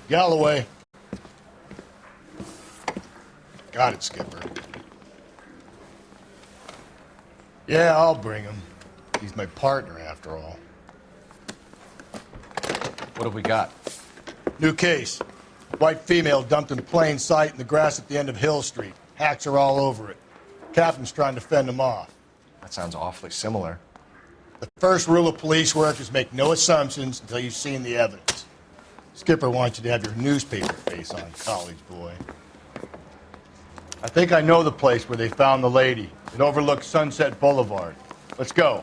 Galloway. Got it, Skipper. Yeah, I'll bring him. He's my partner, after all. What have we got? New case. White female dumped in plain sight in the grass at the end of Hill Street. Hacks are all over it. Captain's trying to fend them off. That sounds awfully similar. The first rule of police work is make no assumptions until you've seen the evidence. Skipper wants you to have your newspaper face on, college boy. I think I know the place where they found the lady. It overlooks Sunset Boulevard. Let's go.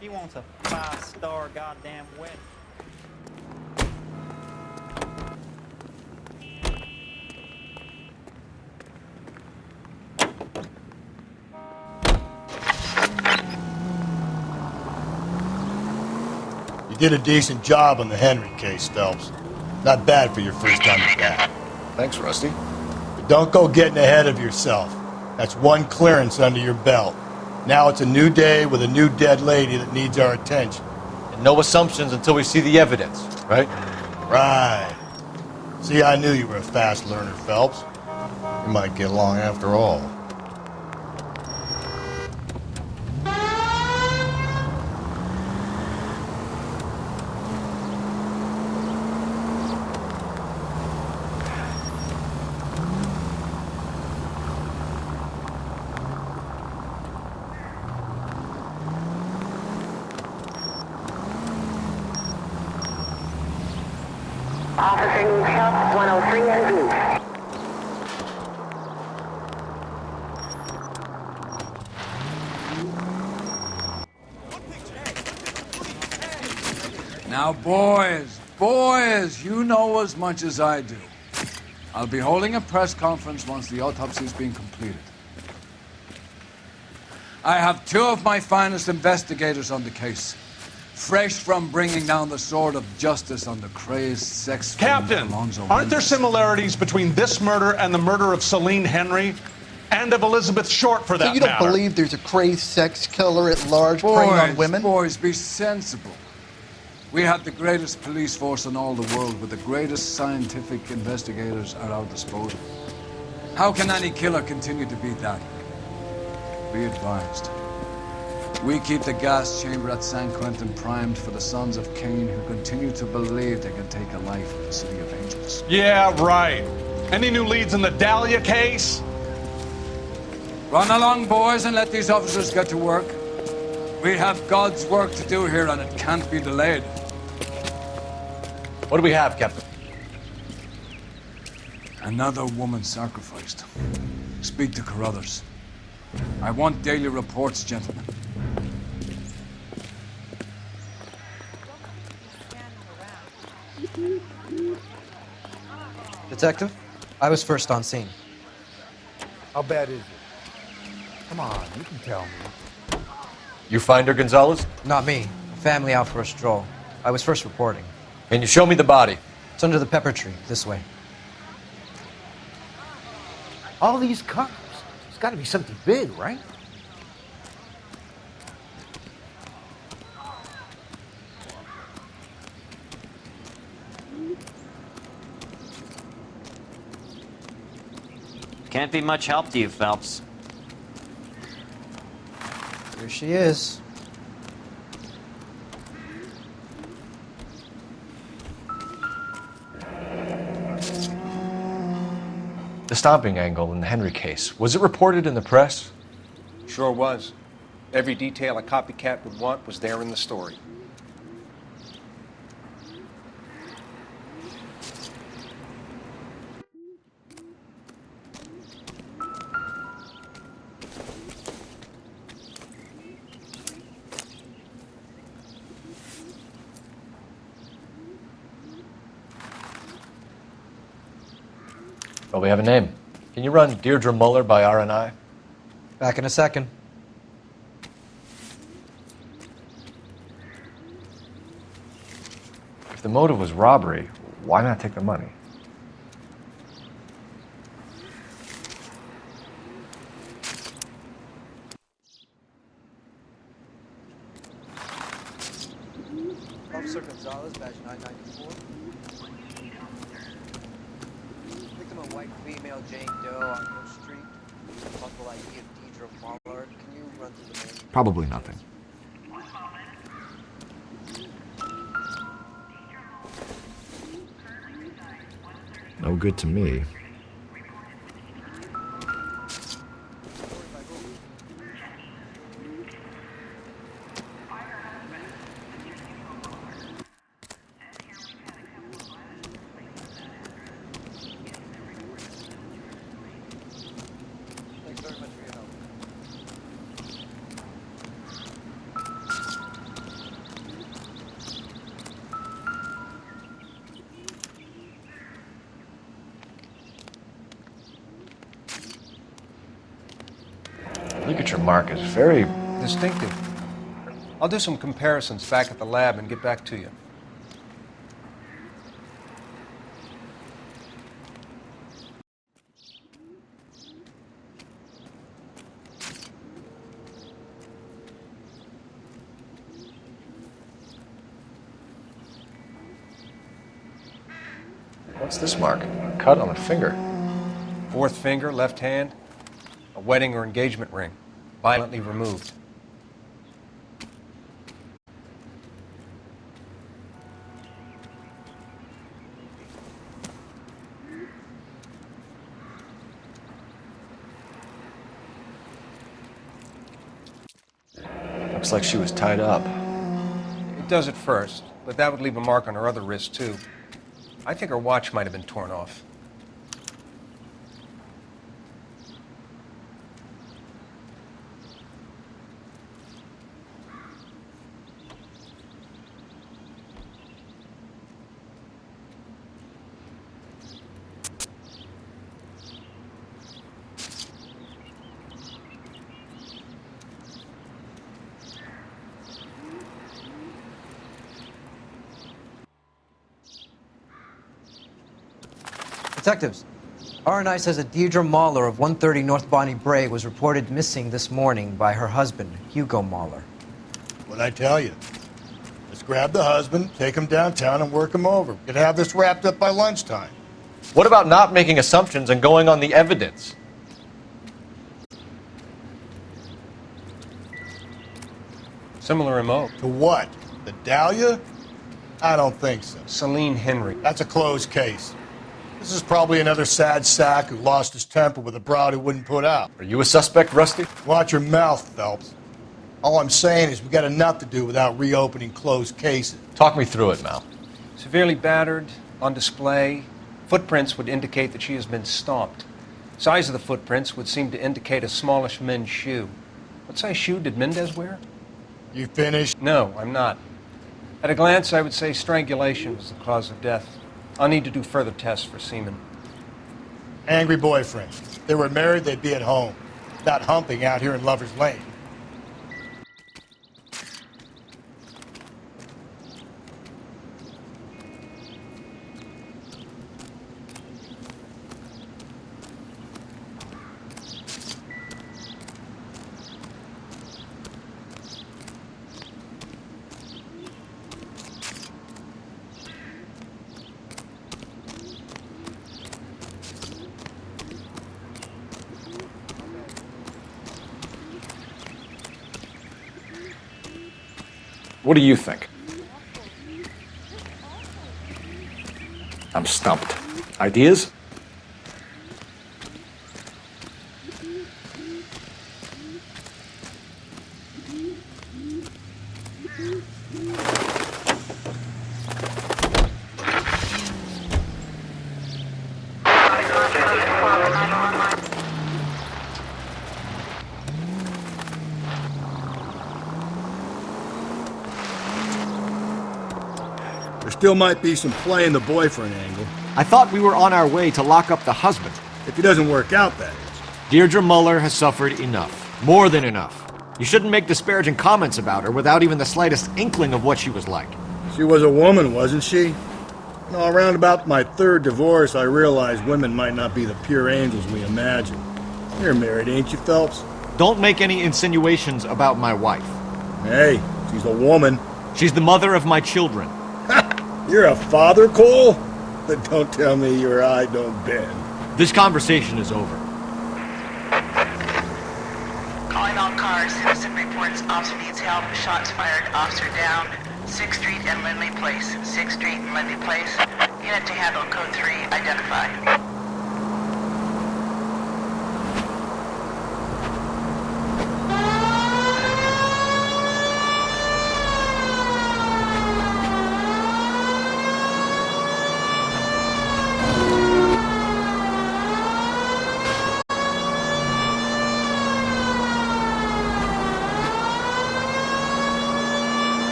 He wants a 5-star goddamn wedding. You did a decent job on the Henry case, Phelps. Not bad for your first time at that. Thanks, Rusty. But don't go getting ahead of yourself. That's one clearance under your belt. Now it's a new day with a new dead lady that needs our attention. And no assumptions until we see the evidence, right? Right. See, I knew you were a fast learner, Phelps. We might get along after all. Officer needs help, 103 and B. Now, boys, you know as much as I do. I'll be holding a press conference once the autopsy's been completed. I have two of my finest investigators on the case, fresh from bringing down the sword of justice on the crazed sex Captain, aren't there similarities between this murder and the murder of Celine Henry and of Elizabeth Short, for that So you don't matter? believe there's a crazed sex killer at large preying on women? Boys, be sensible. We have the greatest police force in all the world with the greatest scientific investigators at our disposal. How can any killer continue to beat that? Be advised. We keep the gas chamber at San Quentin primed for the sons of Cain who continue to believe they can take a life in the City of Angels. Yeah, right. Any new leads in the Dahlia case? Run along, boys, and let these officers get to work. We have God's work to do here, and it can't be delayed. What do we have, Captain? Another woman sacrificed. Speak to Carruthers. I want daily reports, gentlemen. Detective, I was first on scene. How bad is it? Come on, you can tell me. You find her, Gonzalez? Not me. Family out for a stroll. I was first reporting. Can you show me the body? It's under the pepper tree, this way. All these cops. It's got to be something big, right? Can't be much help to you, Phelps. Here she is. the stomping angle in the Henry case. Was it reported in the press? Sure was. Every detail a copycat would want was there in the story. Well, we have a name. Can you run Deirdre Muller by RNI? Back in a second. If the motive was robbery, why not take the money? Officer Gonzalez, badge 994. Victim a white female Jane Doe on Hill Street. Possible ID of Deidre Muller. Can you run through the name? Probably nothing. No good to me. Thanks very much for your help. Ligature mark is very... Distinctive. I'll do some comparisons back at the lab and get back to you. What's this mark? A cut on a finger. Fourth finger, left hand, a wedding or engagement ring, violently removed. Looks like she was tied up. It does at first, but that would leave a mark on her other wrist, too. I think her watch might have been torn off. Detectives, RNI says that Deirdre Muller of 130 North Bonnie Brae was reported missing this morning by her husband, Hugo Muller. What'd I tell you? Let's grab the husband, take him downtown, and work him over. We could have this wrapped up by lunchtime. What about not making assumptions and going on the evidence? Similar MO. To what? The Dahlia? I don't think so. Celine Henry. That's a closed case. This is probably another sad sack who lost his temper with a broad who wouldn't put out. Are you a suspect, Rusty? Watch your mouth, Phelps. All I'm saying is we got enough to do without reopening closed cases. Talk me through it, Mal. Severely battered, on display. Footprints would indicate that she has been stomped. Size of the footprints would seem to indicate a smallish men's shoe. What size shoe did Mendez wear? You finished? No, I'm not. At a glance, I would say strangulation was the cause of death. I'll need to do further tests for semen. Angry boyfriend. If they were married, they'd be at home. Not humping out here in Lover's Lane. What do you think? I'm stumped. Ideas? still might be some play in the boyfriend angle. I thought we were on our way to lock up the husband. If he doesn't work out, that is. Deirdre Muller has suffered enough. More than enough. You shouldn't make disparaging comments about her without even the slightest inkling of what she was like. She was a woman, wasn't she? No, around about my third divorce, I realized women might not be the pure angels we imagine. You're married, ain't you, Phelps? Don't make any insinuations about my wife. Hey, she's a woman. She's the mother of my children. You're a father, Cole? Then don't tell me your eye don't bend. This conversation is over. Calling all cars. Citizen reports officer needs help. Shots fired. Officer down. 6th Street and Lindley Place. 6th Street and Lindley Place. Unit to handle code 3. Identify.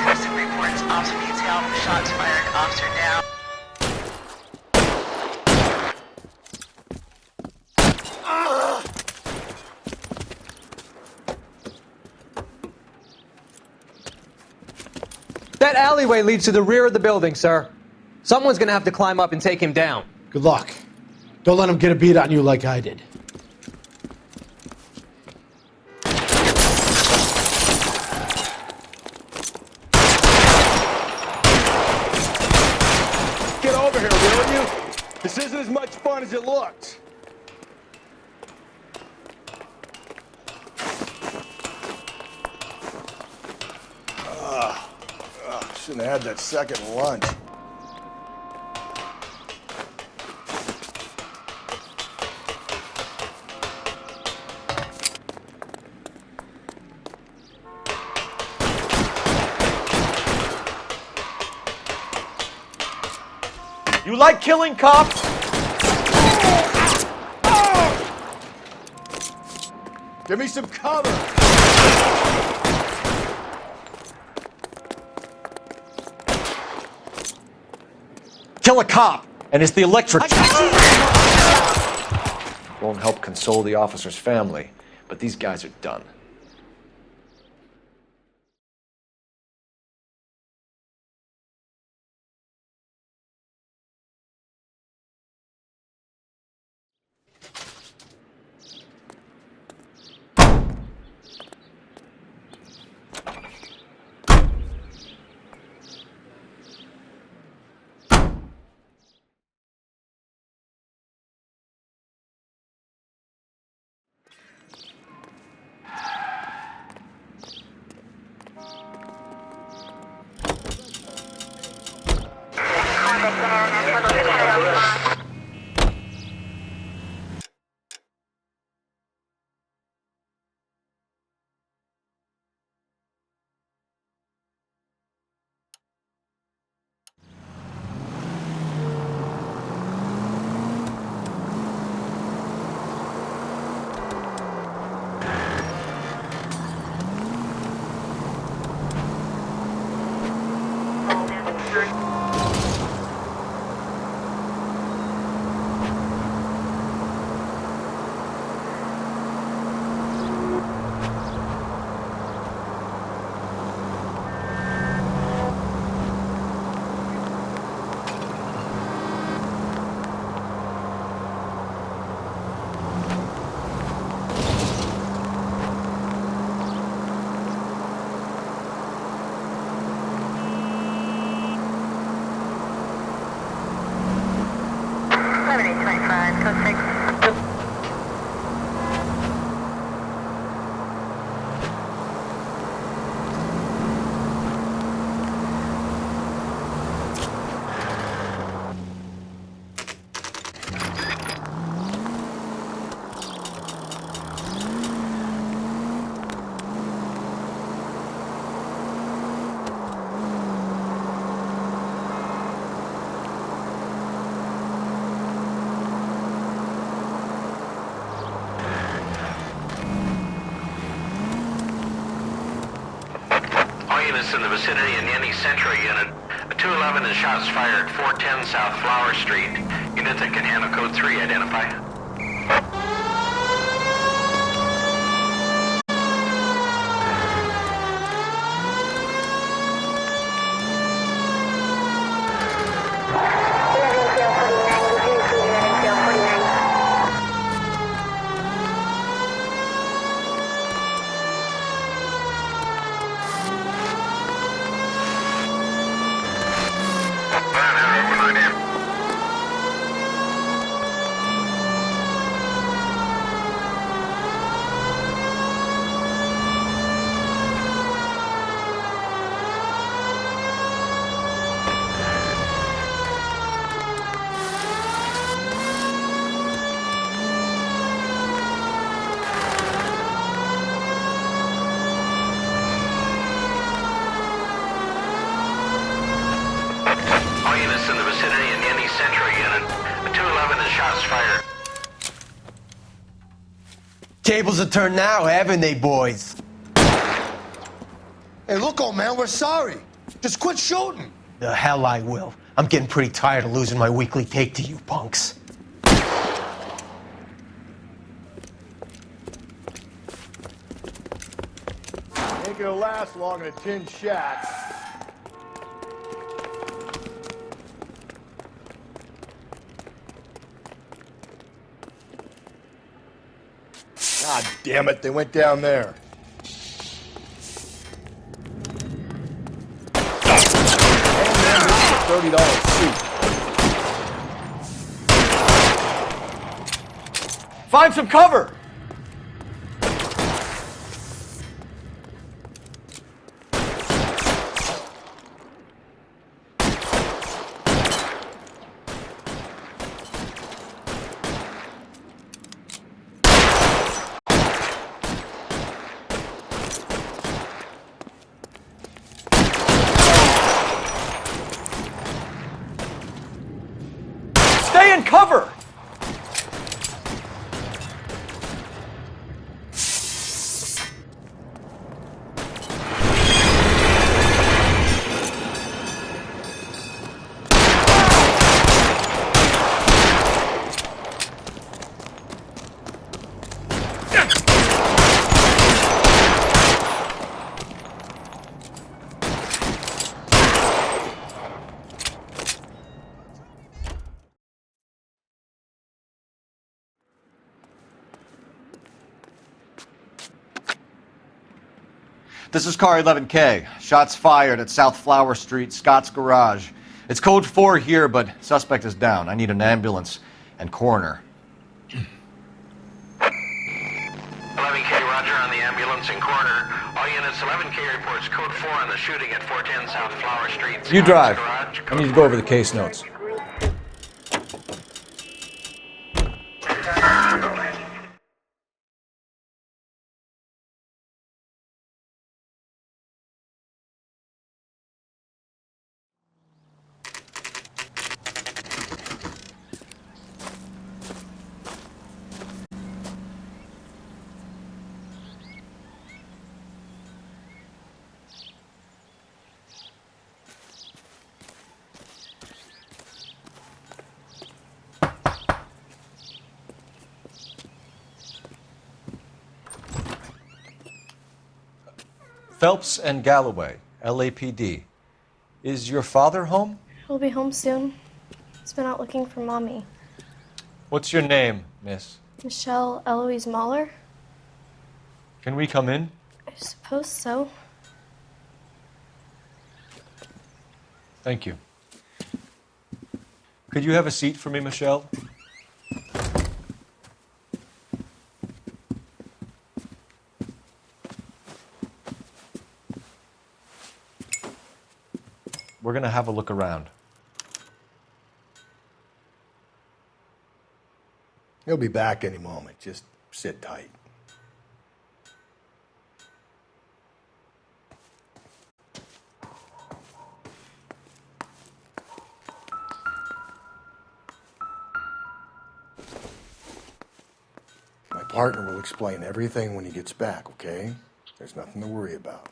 Citizen reports officer needs help. Shots fired. Officer down. That alleyway leads to the rear of the building, sir. Someone's gonna have to climb up and take him down. Good luck. Don't let him get a beat on you like I did. Get over here, will you? This isn't as much fun as it looks. Shouldn't have had that second lunch. You like killing cops? Give me some cover! Kill a cop, and it's the electric. Won't help console the officer's family, but these guys are done. units in the vicinity in any Central unit. A 211 and shots fired, 410 South Flower Street. Unit that can handle code 3, identify. Tables have turned now, haven't they, boys? Hey, look, old man, we're sorry. Just quit shooting. The hell I will. I'm getting pretty tired of losing my weekly take to you punks. Ain't gonna last long in a tin shack. God damn it, they went down there. $30 suit. Find some cover! Stay in cover! This is car 11K. Shots fired at South Flower Street, Scott's Garage. It's code 4 here, but suspect is down. I need an ambulance and coroner. 11K, roger on the ambulance and coroner. All units, 11K reports code 4 on the shooting at 410 South Flower Street. You drive. Garage. I need to go over the case notes. Phelps and Galloway, LAPD. Is your father home? He'll be home soon. He's been out looking for Mommy. What's your name, miss? Michelle Eloise Mahler? Can we come in? I suppose so. Thank you. Could you have a seat for me, Michelle? We're going to have a look around. He'll be back any moment. Just sit tight. My partner will explain everything when he gets back, okay? There's nothing to worry about.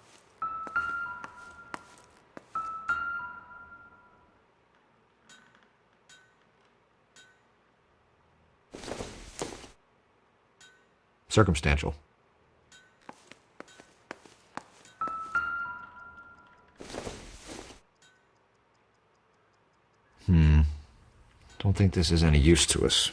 circumstantial. Don't think this is any use to us.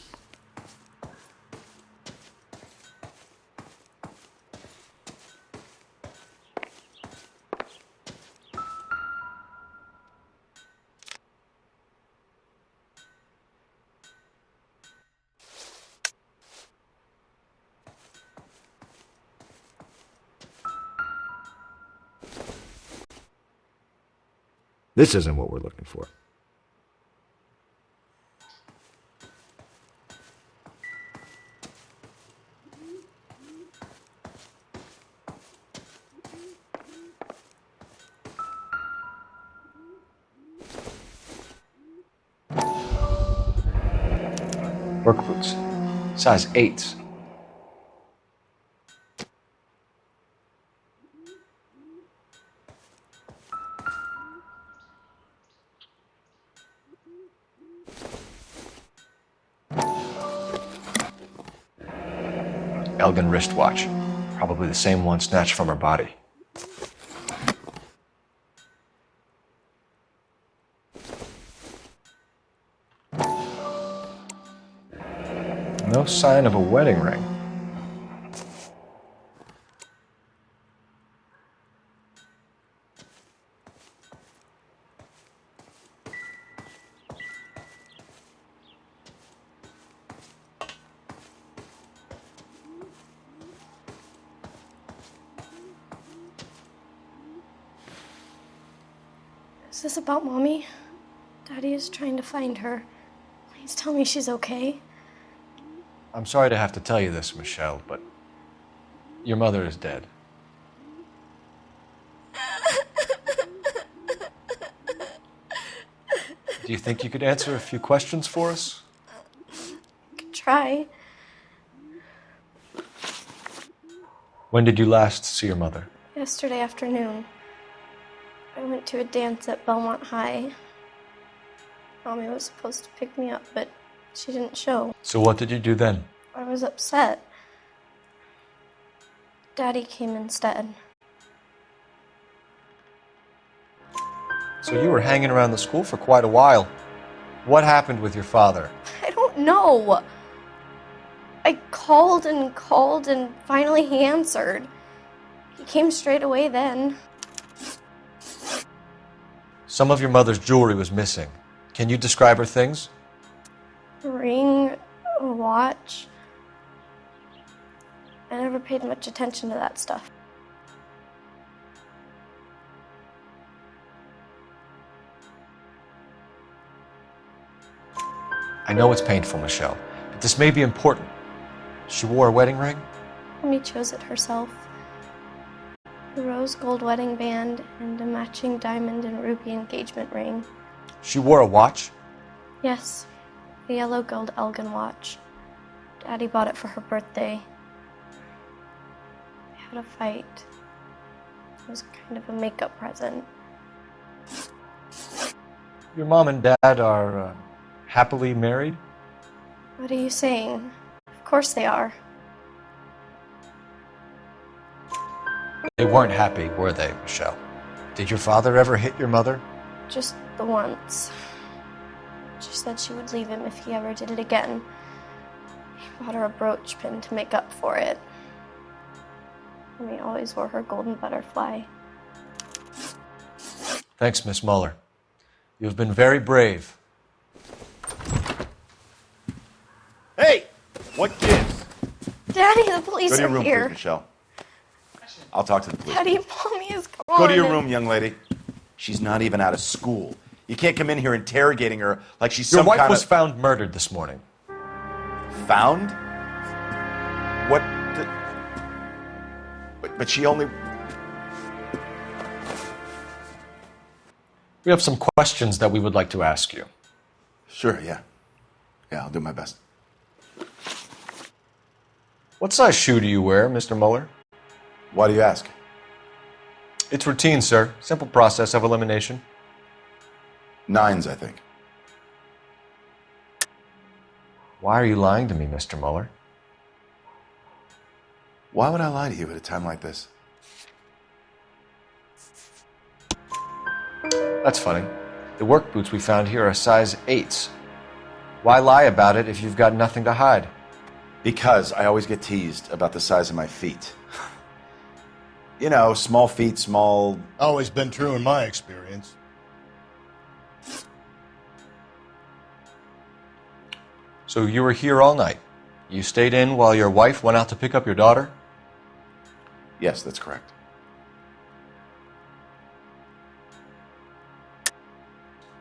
This isn't what we're looking for. Work boots. Size 8s. Elgin wristwatch. Probably the same one snatched from her body. No sign of a wedding ring. Is this about Mommy? Daddy is trying to find her. Please tell me she's okay. I'm sorry to have to tell you this, Michelle, but your mother is dead. Do you think you could answer a few questions for us? I could try. When did you last see your mother? Yesterday afternoon. I went to a dance at Belmont High. Mommy was supposed to pick me up, but she didn't show. So what did you do then? I was upset. Daddy came instead. So you were hanging around the school for quite a while. What happened with your father? I don't know. I called and finally he answered. He came straight away then. Some of your mother's jewelry was missing. Can you describe her things? A ring, a watch. I never paid much attention to that stuff. I know it's painful, Michelle, but this may be important. She wore a wedding ring? Mommy chose it herself. A rose gold wedding band and a matching diamond and ruby engagement ring. She wore a watch? Yes, a yellow gold Elgin watch. Daddy bought it for her birthday. We had a fight. It was kind of a makeup present. Your mom and dad are happily married? What are you saying? Of course they are. They weren't happy, were they, Michelle? Did your father ever hit your mother? Just the once. She said she would leave him if he ever did it again. He bought her a brooch pin to make up for it. And he always wore her golden butterfly. Thanks, Miss Muller. You've been very brave. Hey! What gives? Daddy, the police Go to your are room, here. please, Michelle. I'll talk to the police. Daddy, Mommy is gone. Go to your room, young lady. She's not even out of school. You can't come in here interrogating her like she's Your some wife kind was of... found murdered this morning. Found? What? But she only... We have some questions that we would like to ask you. Sure, yeah. Yeah, I'll do my best. What size shoe do you wear, Mr. Muller? Why do you ask? It's routine, sir. Simple process of elimination. 9s, I think. Why are you lying to me, Mr. Muller? Why would I lie to you at a time like this? That's funny. The work boots we found here are size 8s. Why lie about it if you've got nothing to hide? Because I always get teased about the size of my feet. You know, small feet, small... Always been true in my experience. So you were here all night. You stayed in while your wife went out to pick up your daughter? Yes, that's correct.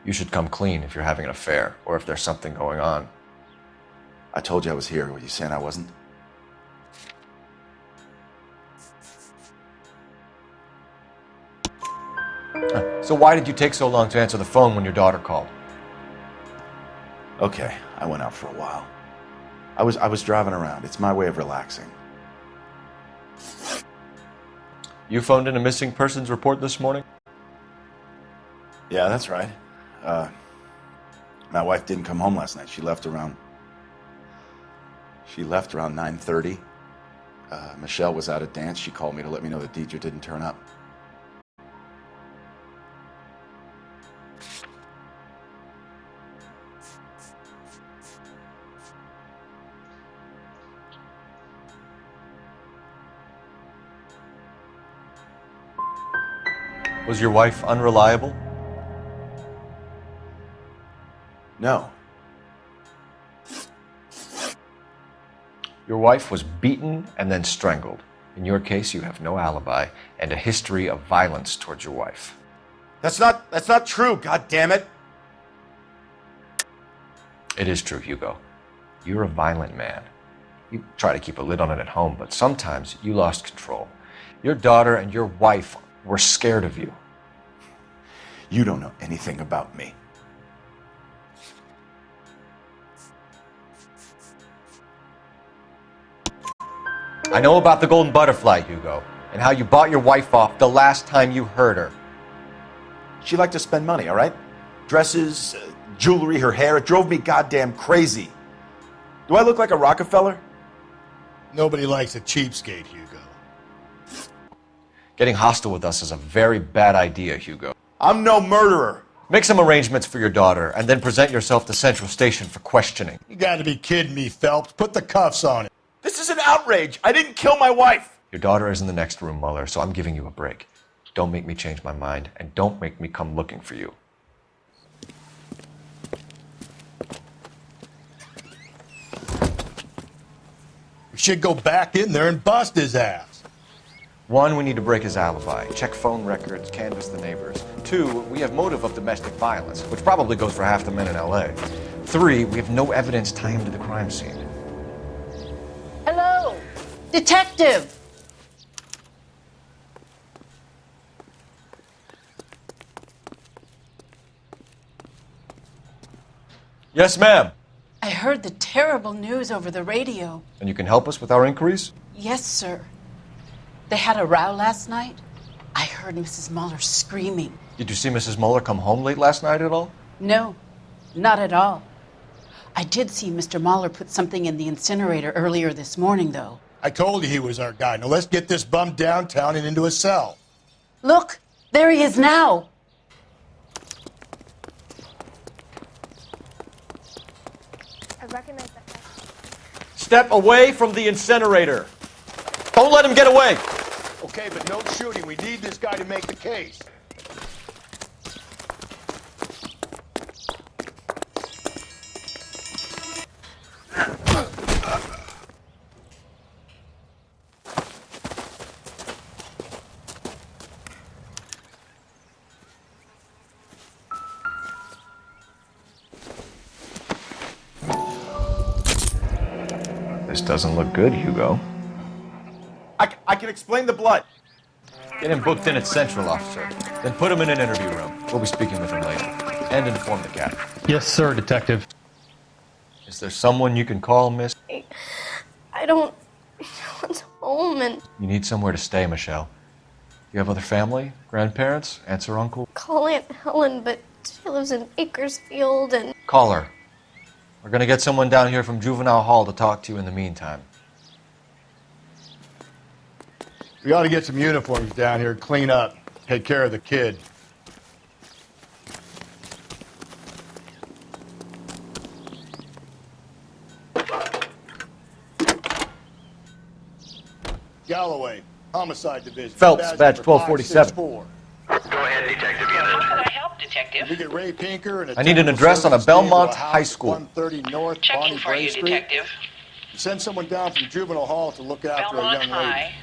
You should come clean if you're having an affair, or if there's something going on. I told you I was here. Were you saying I wasn't? So why did you take so long to answer the phone when your daughter called? Okay, I went out for a while. I was driving around. It's my way of relaxing. You phoned in a missing persons report this morning? Yeah, that's right. My wife didn't come home last night. She left around 9:30. Michelle was out at dance. She called me to let me know that Deidre didn't turn up. Was your wife unreliable? No. Your wife was beaten and then strangled. In your case, you have no alibi and a history of violence towards your wife. That's not true, God damn it. It is true, Hugo. You're a violent man. You try to keep a lid on it at home, but sometimes you lost control. Your daughter and your wife were scared of you. You don't know anything about me. I know about the golden butterfly, Hugo, and how you bought your wife off the last time you heard her. She liked to spend money, all right? Dresses, jewelry, her hair. It drove me goddamn crazy. Do I look like a Rockefeller? Nobody likes a cheapskate, Hugo. Getting hostile with us is a very bad idea, Hugo. I'm no murderer. Make some arrangements for your daughter, and then present yourself to Central Station for questioning. You gotta be kidding me, Phelps. Put the cuffs on it. This is an outrage. I didn't kill my wife. Your daughter is in the next room, Mueller, so I'm giving you a break. Don't make me change my mind, and don't make me come looking for you. We should go back in there and bust his ass. 1, we need to break his alibi, check phone records, canvass the neighbors. 2, we have motive of domestic violence, which probably goes for half the men in LA. 3, we have no evidence tying him to the crime scene. Hello, detective. Yes, ma'am. I heard the terrible news over the radio. And you can help us with our inquiries? Yes, sir. They had a row last night. I heard Mrs. Mueller screaming. Did you see Mrs. Mueller come home late last night at all? No, not at all. I did see Mr. Mueller put something in the incinerator earlier this morning, though. I told you he was our guy. Now let's get this bum downtown and into a cell. Look, there he is now. I recognize that guy. Step away from the incinerator. Don't let him get away. Okay, but no shooting. We need this guy to make the case. This doesn't look good, Hugo. I can explain the blood. Get him booked in at Central, officer. Then put him in an interview room. We'll be speaking with him later. And inform the cat. Yes, sir, detective. Is there someone you can call, miss? I don't want home and You need somewhere to stay, Michelle. You have other family? Grandparents? Aunts or uncle? call Aunt Helen, but she lives in Bakersfield and Call her. We're gonna get someone down here from Juvenile Hall to talk to you in the meantime. We ought to get some uniforms down here, clean up, take care of the kid. Galloway, Homicide Division. Phelps, badge number 1247. 564. Go ahead, Detective Unit. How can I help, Detective? We get Ray Pinker and a I need an technical address on a service team to Belmont house High School. 130 North Checking Bonnie for Bray you, Street. Detective. Send someone down from juvenile hall to look after Belmont a young lady. High,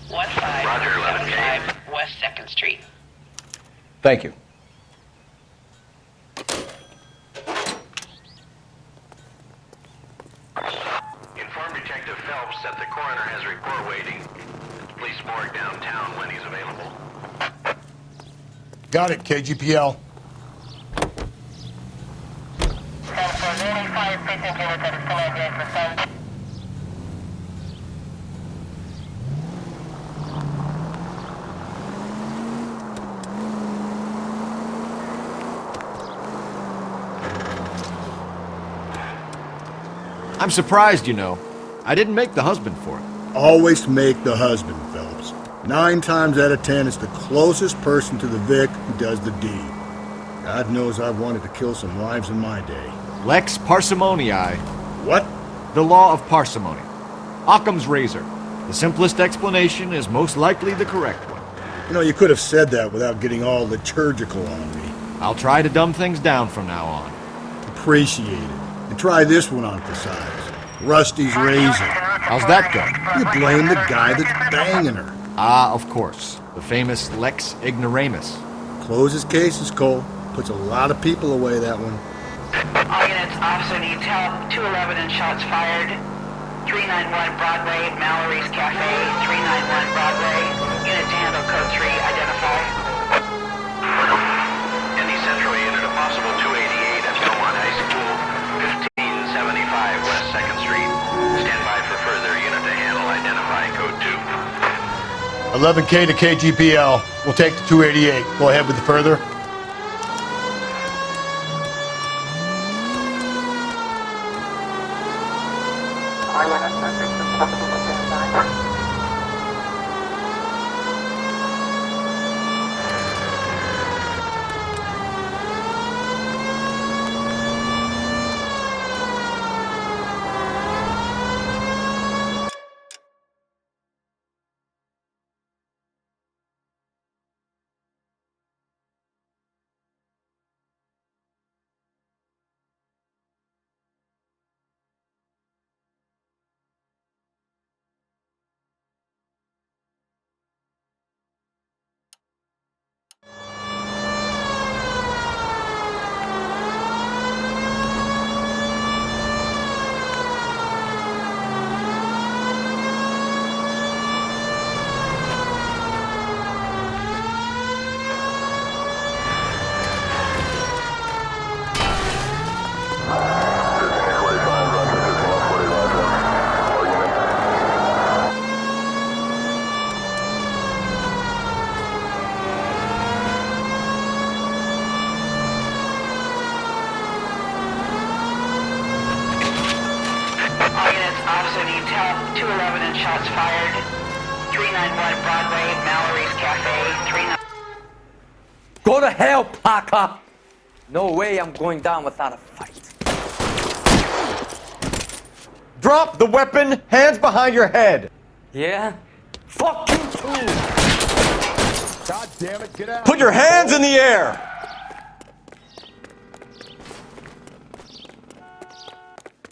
1575 West 2nd Street. Thank you. Inform Detective Phelps that the coroner has a report waiting. Police morgue downtown when he's available. Got it, KGPL. I'm surprised, you know. I didn't make the husband for it. Always make the husband, Phelps. 9 times out of 10, it's the closest person to the Vic who does the deed. God knows I've wanted to kill some wives in my day. Lex parsimoniae. What? The law of parsimony. Occam's razor. The simplest explanation is most likely the correct one. You know, you could have said that without getting all liturgical on me. I'll try to dumb things down from now on. Appreciate it. And try this one on for size. Rusty's razor. How's that go? You blame the guy that's banging her. Ah, of course. The famous Lex ignoramus. Closes cases, Cole. Puts a lot of people away, that one. All units, officer needs help. 211 and shots fired. 391 Broadway, Mallory's Cafe. 391 Broadway. Unit to handle code 3, identify. Any Central Unit, a possible 288 at Belmont High School, 1575 West 2nd Street. Stand by for further unit to handle, identify code 2. 11K to KGPL. We'll take the 288. Go ahead with the further. All units, officer needs help. 211 and shots fired. 391 Broadway, Mallory's Cafe. 39. Go to hell, Parker! No way I'm going down without a fight. Drop the weapon, hands behind your head. Yeah? Fuck you too! God damn it, get out. Put your hands in the air.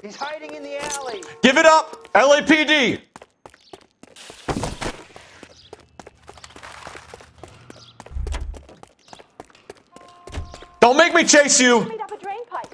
He's hiding in the alley. Give it up, LAPD. Don't make me chase you. Up a drain pipe.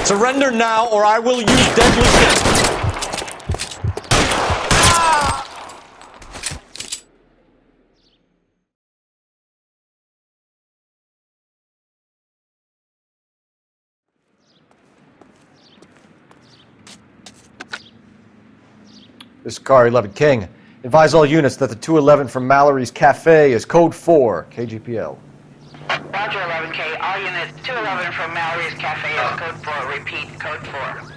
Surrender now, or I will use deadly force. This is Car 11 King. Advise all units that the 211 from Mallory's Cafe is code 4, KGPL. Roger, 11K. All units, 211 from Mallory's Cafe is code 4. Repeat, code 4.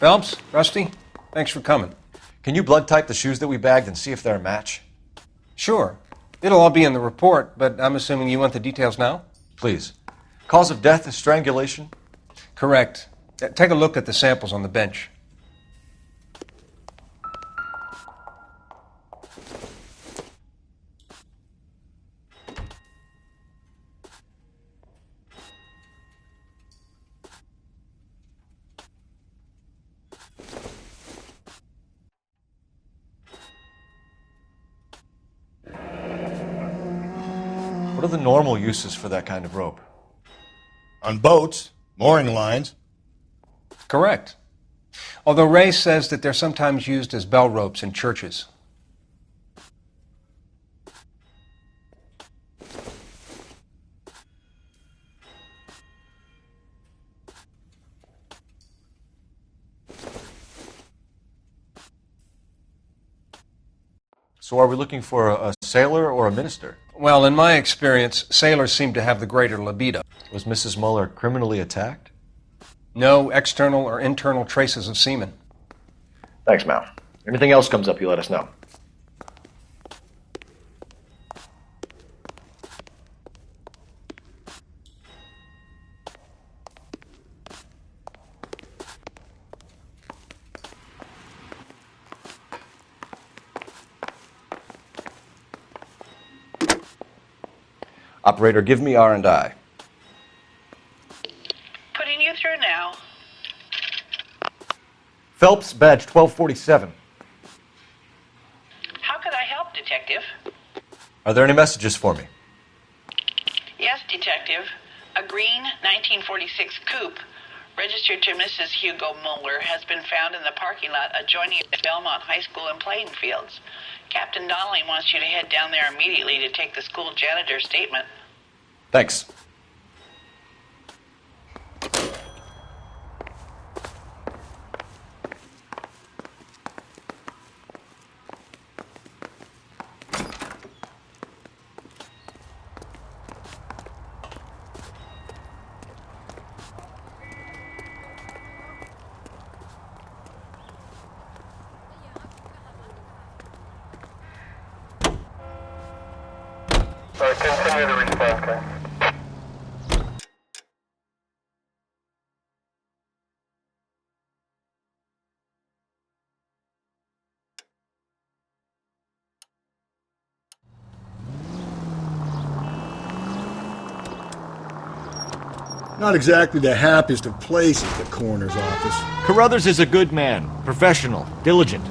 Phelps, Rusty, thanks for coming. Can you blood type the shoes that we bagged and see if they're a match? Sure. It'll all be in the report, but I'm assuming you want the details now? Please. Cause of death is strangulation? Correct. Take a look at the samples on the bench. What are the normal uses for that kind of rope? On boats, mooring lines. Correct. Although Ray says that they're sometimes used as bell ropes in churches. So are we looking for a sailor or a minister? Well, in my experience, sailors seem to have the greater libido. Was Mrs. Muller criminally attacked? No external or internal traces of semen. Thanks, Mal. Anything else comes up, you let us know. Operator, give me R&I. Putting you through now. Phelps, badge 1247. How could I help, Detective? Are there any messages for me? Yes, Detective. A green 1946 coupe registered to Mrs. Hugo Muller has been found in the parking lot adjoining the Belmont High School and playing fields. Captain Donnelly wants you to head down there immediately to take the school janitor's statement. Thanks. Continue to respond, okay? Not exactly the happiest of places, the coroner's office. Carruthers is a good man, professional, diligent.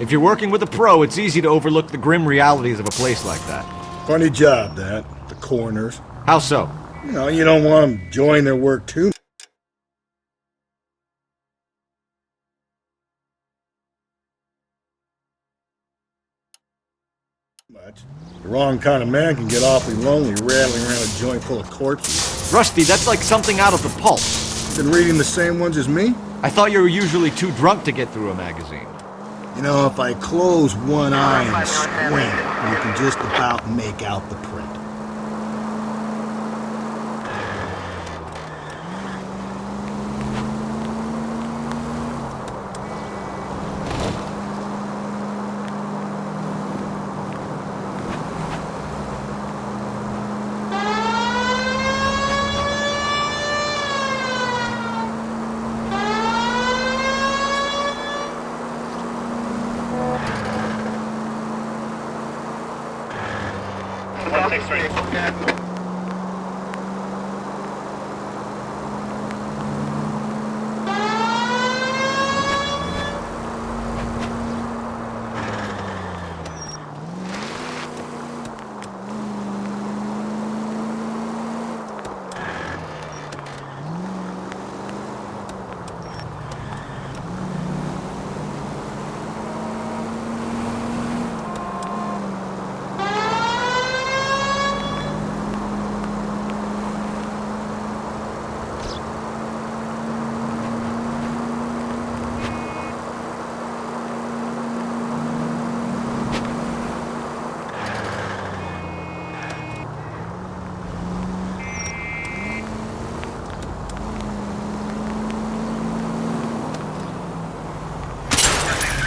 If you're working with a pro, it's easy to overlook the grim realities of a place like that. Funny job, that. The coroners. How so? You know, you don't want them enjoying their work too much. The wrong kind of man can get awfully lonely rattling around a joint full of corpses. Rusty, that's like something out of the pulp. Been reading the same ones as me? I thought you were usually too drunk to get through a magazine. You know, if I close one eye and squint, you can just about make out the print.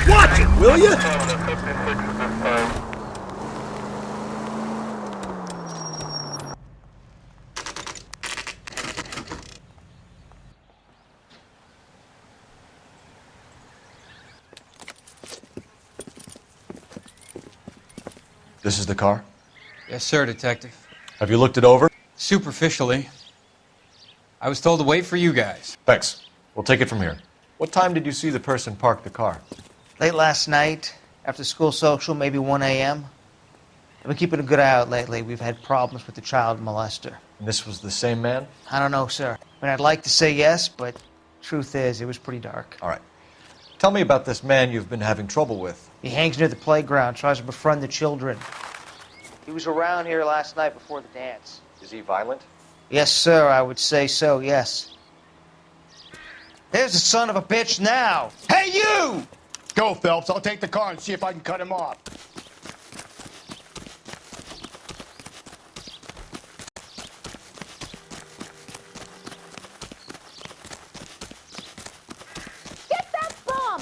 Watch it, will you? This is the car? Yes, sir, Detective. Have you looked it over? Superficially. I was told to wait for you guys. Thanks. We'll take it from here. What time did you see the person park the car? Late last night, after school social, maybe 1 a.m. I've been keeping a good eye out lately. We've had problems with the child molester. And this was the same man? I don't know, sir. I mean, I'd like to say yes, but truth is, it was pretty dark. All right. Tell me about this man you've been having trouble with. He hangs near the playground, tries to befriend the children. He was around here last night before the dance. Is he violent? Yes, sir, I would say so, yes. There's the son of a bitch now! Hey, you! Go, Phelps. I'll take the car and see if I can cut him off. Get that bum!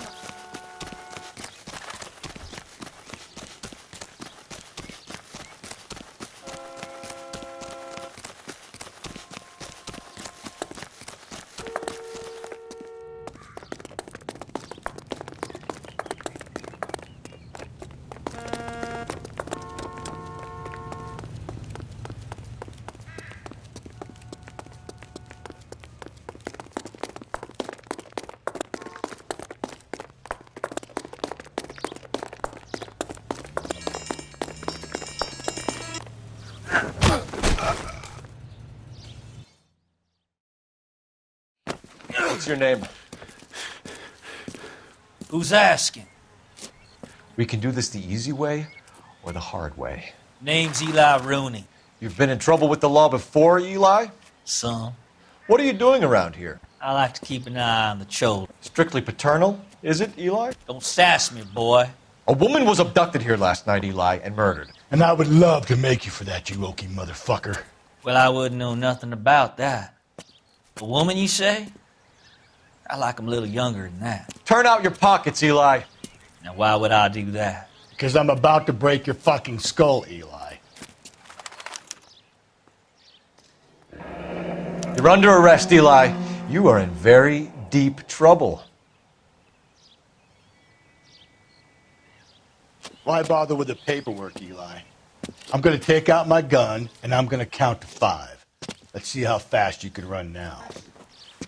What's your name? Who's asking? We can do this the easy way or the hard way. Name's Eli Rooney. You've been in trouble with the law before, Eli? Some. What are you doing around here? I like to keep an eye on the children. Strictly paternal, is it, Eli? Don't sass me, boy. A woman was abducted here last night, Eli, and murdered. And I would love to make you for that, you oaky motherfucker. Well, I wouldn't know nothing about that. A woman, you say? I like 'em a little younger than that. Turn out your pockets, Eli. Now, why would I do that? Because I'm about to break your fucking skull, Eli. You're under arrest, Eli. You are in very deep trouble. Why bother with the paperwork, Eli? I'm going to take out my gun, and I'm going to count to 5. Let's see how fast you can run now.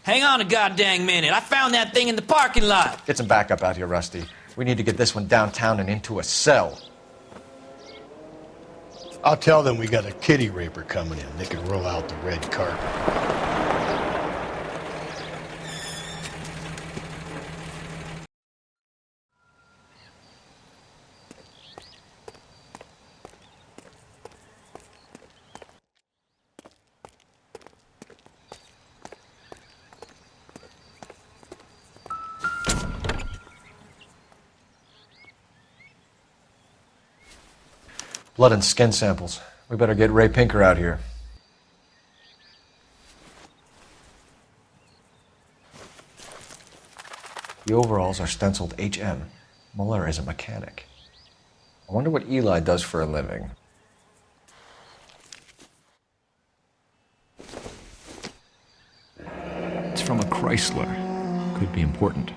Hang on a goddamn minute. I found that thing in the parking lot. Get some backup out here, Rusty. We need to get this one downtown and into a cell. I'll tell them we got a kitty raper coming in. They can roll out the red carpet. Blood and skin samples. We better get Ray Pinker out here. The overalls are stenciled HM. Muller is a mechanic. I wonder what Eli does for a living. It's from a Chrysler. Could be important.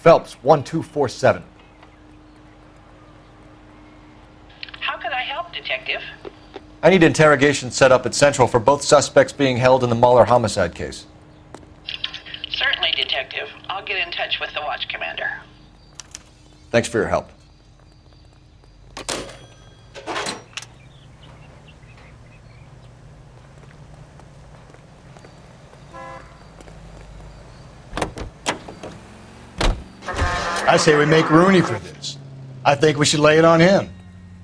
Phelps, 1247. How can I help, Detective? I need interrogation set up at Central for both suspects being held in the Muller homicide case. Certainly, Detective. I'll get in touch with the watch commander. Thanks for your help. I say we make Rooney for this. I think we should lay it on him.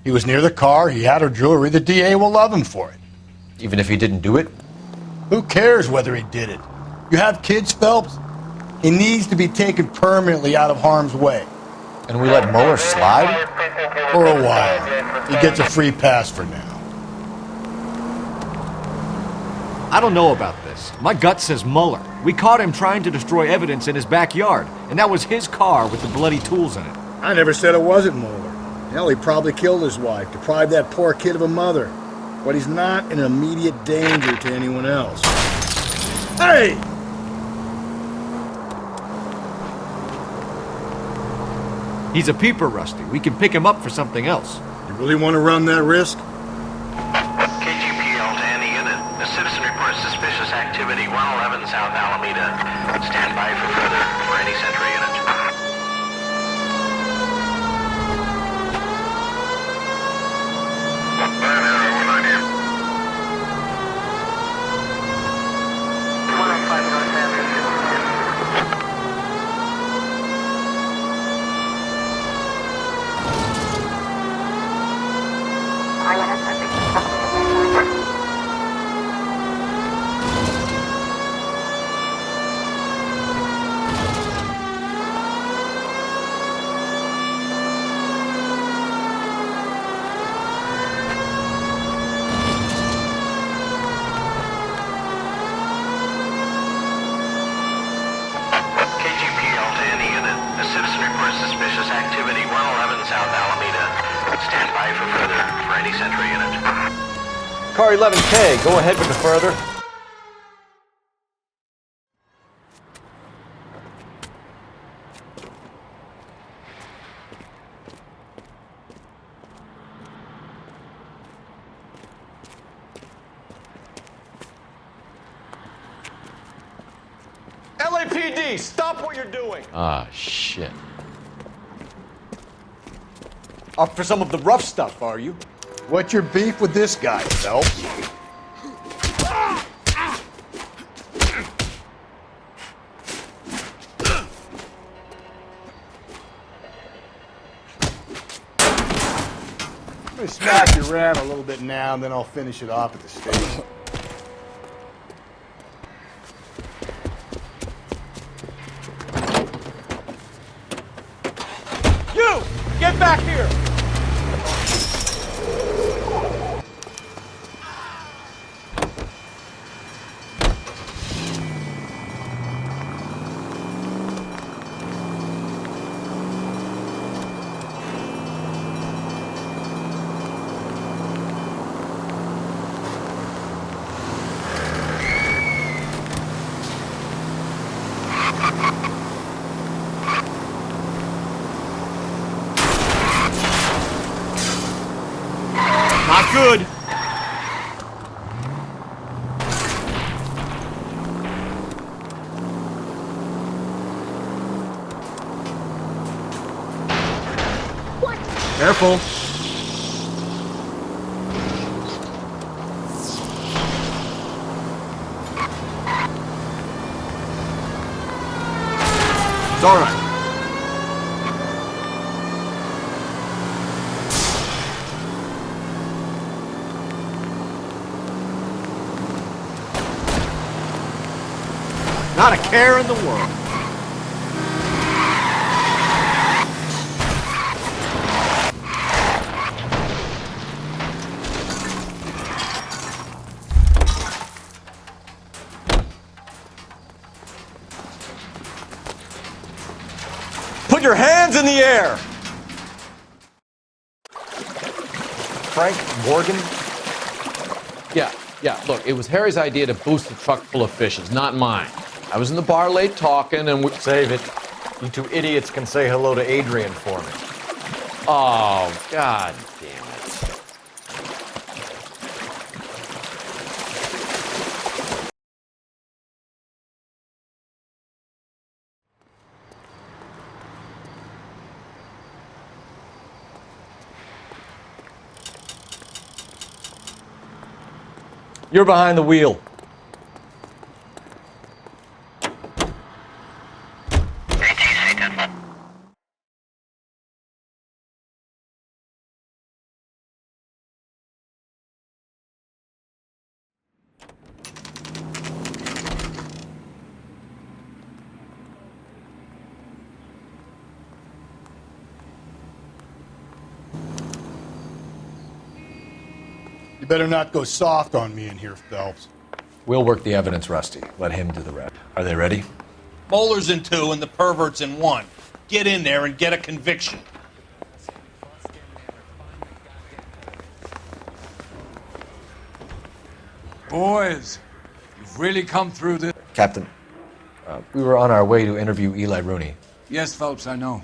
He was near the car, he had her jewelry, the DA will love him for it. Even if he didn't do it? Who cares whether he did it? You have kids, Phelps? He needs to be taken permanently out of harm's way. And we let Muller slide? For a while. He gets a free pass for now. I don't know about this. My gut says Muller. We caught him trying to destroy evidence in his backyard, and that was his car with the bloody tools in it. I never said it wasn't Muller. Hell, he probably killed his wife, deprived that poor kid of a mother. But he's not in immediate danger to anyone else. Hey! He's a peeper, Rusty. We can pick him up for something else. You really want to run that risk? KGPL to any unit. A citizen reports suspicious activity 111 South Alameda. Stand by for further for any Central unit. Suspicious activity 111 South Alameda. Stand by for further for any Central unit. Car 11K, go ahead with the further. LAPD, stop what you're doing! Ah, shit. Up for some of the rough stuff, are you? What's your beef with this guy, Phelps? Let me smack you around a little bit now, and then I'll finish it off at the station. You! Get back here! good. Careful. It's all right. Not a care in the world. Put your hands in the air! Frank Morgan? Yeah, look, it was Harry's idea to boost the truck full of fishes, not mine. I was in the bar late talking and we... Save it. You two idiots can say hello to Adrian for me. Oh, God damn it. You're behind the wheel. You better not go soft on me in here, Phelps. We'll work the evidence, Rusty. Let him do the rest. Are they ready? Bowler's in 2 and the pervert's in 1. Get in there and get a conviction. Boys, you've really come through this. Captain, we were on our way to interview Eli Rooney. Yes, Phelps, I know.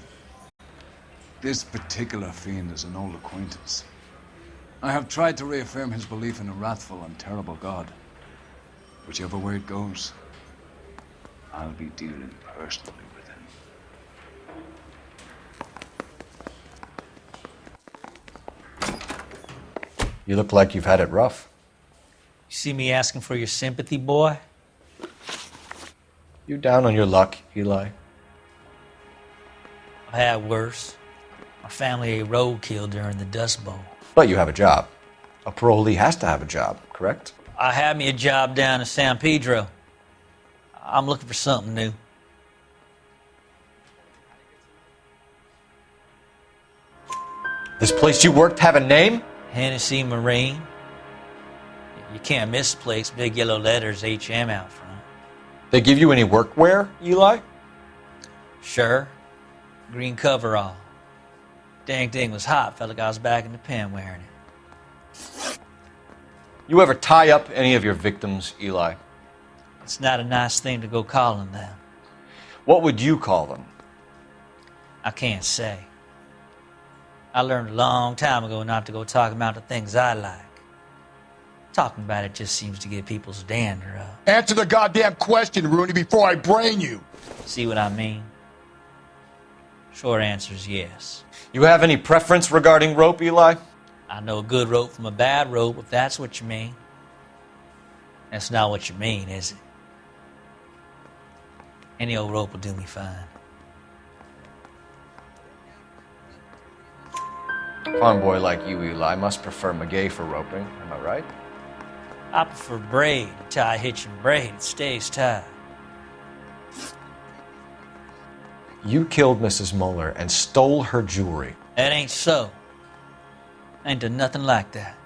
This particular fiend is an old acquaintance. I have tried to reaffirm his belief in a wrathful and terrible God. Whichever way it goes, I'll be dealing personally with him. You look like you've had it rough. You see me asking for your sympathy, boy? You down on your luck, Eli? I had worse. My family ate roadkill during the Dust Bowl. But you have a job. A parolee has to have a job, correct? I had me a job down in San Pedro. I'm looking for something new. This place you worked have a name? Hennessy Marine. You can't miss the place. Big yellow letters, HM out front. They give you any workwear, Eli? Sure. Green coverall. Dang thing was hot. Felt like I was back in the pen wearing it. You ever tie up any of your victims, Eli? It's not a nice thing to go calling them. What would you call them? I can't say. I learned a long time ago not to go talking about the things I like. Talking about it just seems to get people's dander up. Answer the goddamn question, Rooney, before I brain you. See what I mean? Short answer is yes. You have any preference regarding rope, Eli? I know a good rope from a bad rope, if that's what you mean. That's not what you mean, is it? Any old rope will do me fine. Farm boy like you, Eli, must prefer McGay for roping. Am I right? I prefer braid. Tie, hitch, and braid. It stays tied. You killed Mrs. Muller and stole her jewelry. That ain't so. I ain't done nothing like that.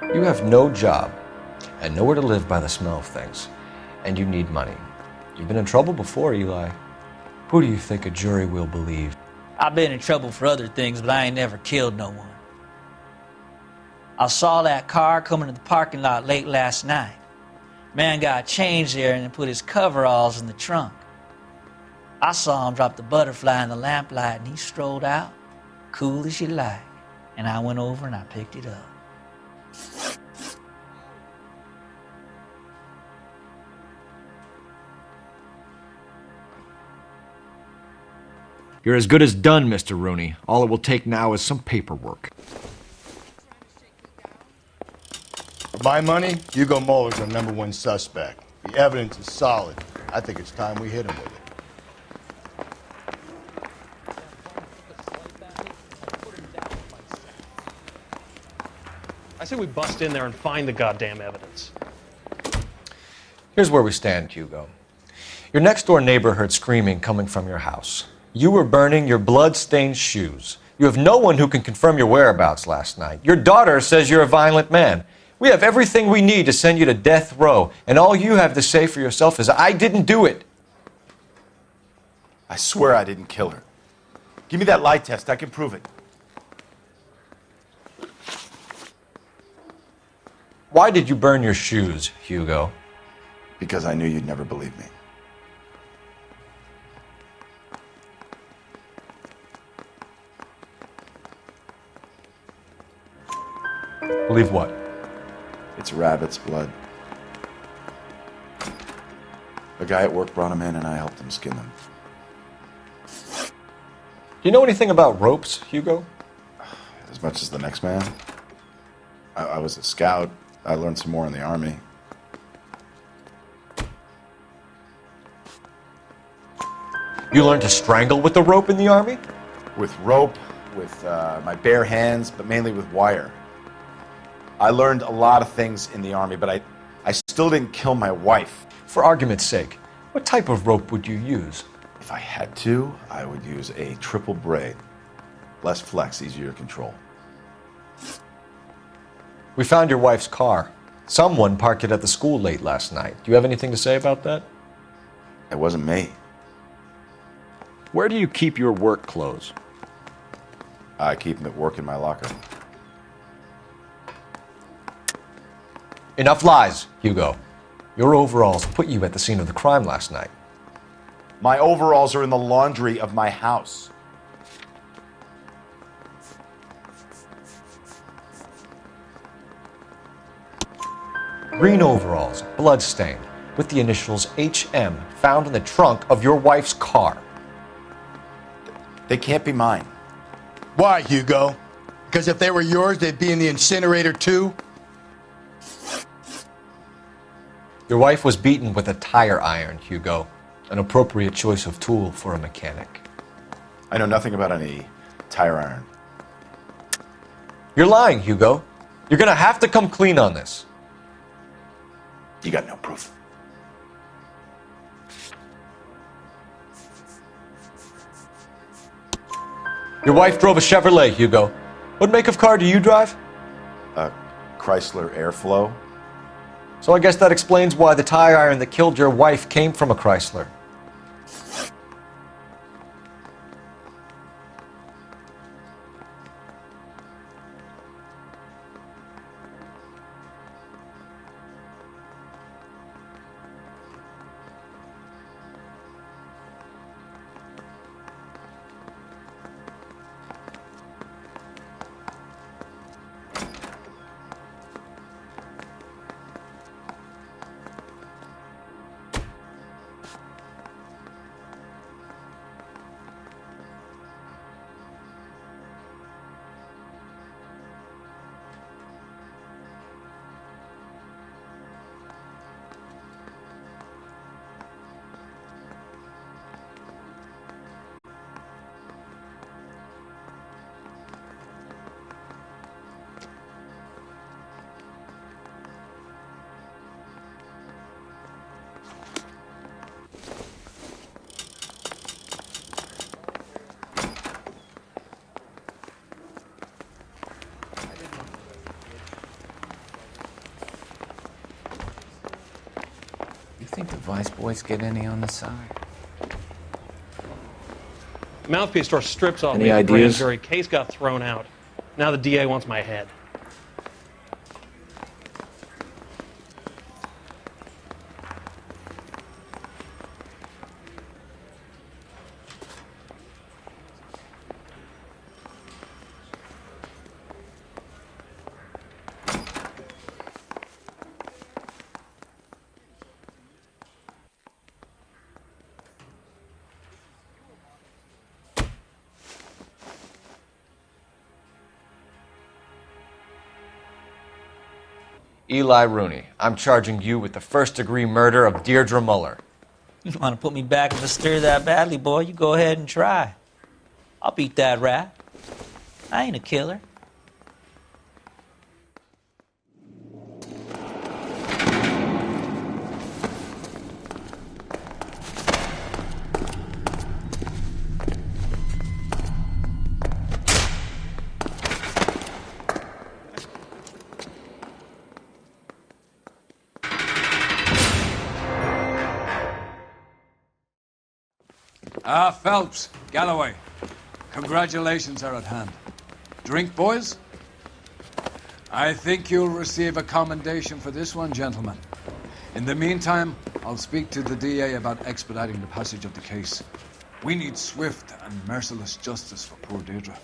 You have no job and nowhere to live by the smell of things, and you need money. You've been in trouble before, Eli. Who do you think a jury will believe? I've been in trouble for other things, but I ain't never killed no one. I saw that car coming to the parking lot late last night. Man got changed there and then put his coveralls in the trunk. I saw him drop the butterfly in the lamplight and he strolled out, cool as you like. And I went over and I picked it up. You're as good as done, Mr. Rooney. All it will take now is some paperwork. For my money, Hugo Muller's our #1 suspect. The evidence is solid. I think it's time we hit him with it. I say we bust in there and find the goddamn evidence. Here's where we stand, Hugo. Your next-door neighbor heard screaming coming from your house. You were burning your blood-stained shoes. You have no one who can confirm your whereabouts last night. Your daughter says you're a violent man. We have everything we need to send you to death row, and all you have to say for yourself is, I didn't do it. I swear I didn't kill her. Give me that lie test. I can prove it. Why did you burn your shoes, Hugo? Because I knew you'd never believe me. Believe what? It's rabbit's blood. A guy at work brought him in and I helped him skin them. Do you know anything about ropes, Hugo? As much as the next man. I was a scout. I learned some more in the Army. You learned to strangle with the rope in the Army? With rope, with my bare hands, but mainly with wire. I learned a lot of things in the Army, but I still didn't kill my wife. For argument's sake, what type of rope would you use? If I had to, I would use a triple braid. Less flex, easier to control. We found your wife's car. Someone parked it at the school late last night. Do you have anything to say about that? It wasn't me. Where do you keep your work clothes? I keep them at work in my locker. Enough lies, Hugo. Your overalls put you at the scene of the crime last night. My overalls are in the laundry of my house. Green overalls, blood-stained, with the initials HM found in the trunk of your wife's car. They can't be mine. Why, Hugo? Because if they were yours, they'd be in the incinerator too? Your wife was beaten with a tire iron, Hugo. An appropriate choice of tool for a mechanic. I know nothing about any tire iron. You're lying, Hugo. You're gonna have to come clean on this. You got no proof. Your wife drove a Chevrolet, Hugo. What make of car do you drive? A Chrysler Airflow. So I guess that explains why the tire iron that killed your wife came from a Chrysler. Think the Vice boys get any on the side? Mouthpiece store strips off Any me at the grand ideas? jury. Case got thrown out. Now the DA wants my head. Eli Rooney, I'm charging you with the first-degree murder of Deirdre Muller. You want to put me back in the stir that badly, boy? You go ahead and try. I'll beat that rap. I ain't a killer. Phelps, Galloway. Congratulations are at hand. Drink, boys? I think you'll receive a commendation for this one, gentlemen. In the meantime, I'll speak to the DA about expediting the passage of the case. We need swift and merciless justice for poor Deirdre.